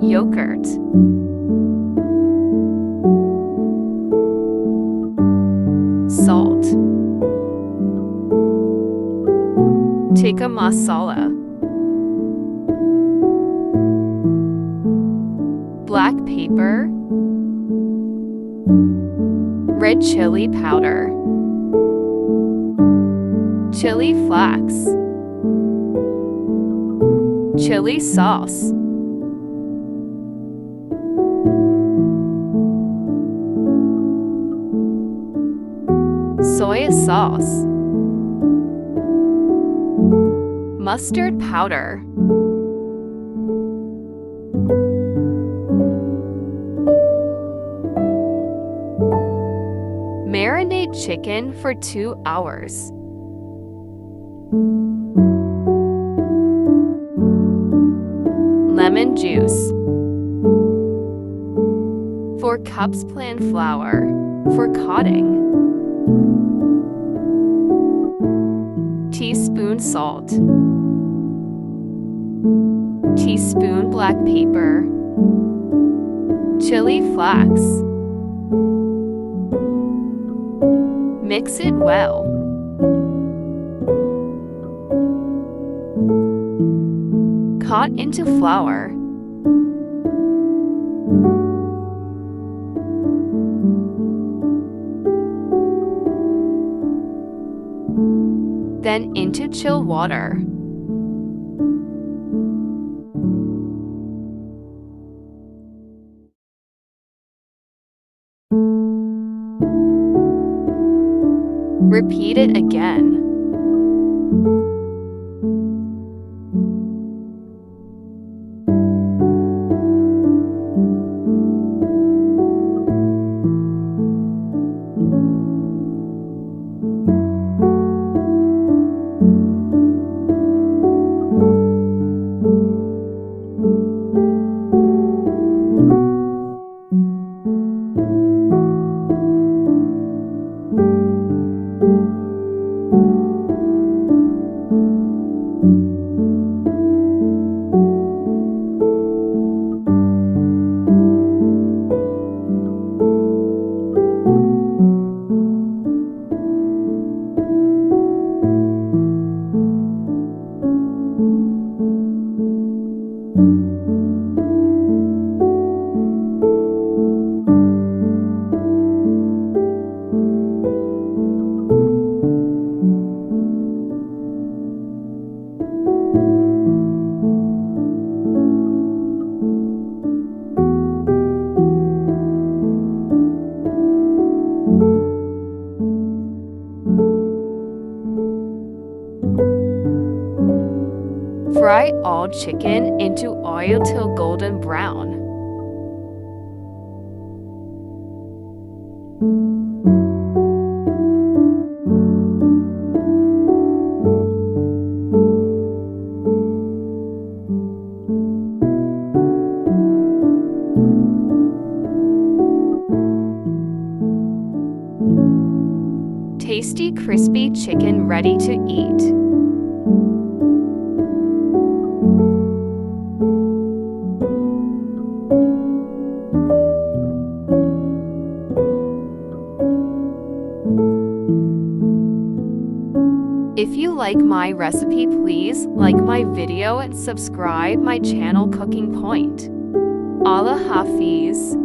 Yogurt, salt, tikka masala, black pepper, red chili powder, chili flakes, chili sauce, soy sauce, mustard powder, marinate chicken for 2 hours. Lemon juice. 4 cups plant flour for coating. Teaspoon salt. Teaspoon black pepper. Chili flakes. Mix it well. Cut into flour. Then into chill water. Repeat it again. Fry all chicken into oil till golden brown. Tasty, crispy chicken ready to eat. If you like my recipe, please like my video and subscribe my channel Cooking Point. Allah Hafiz.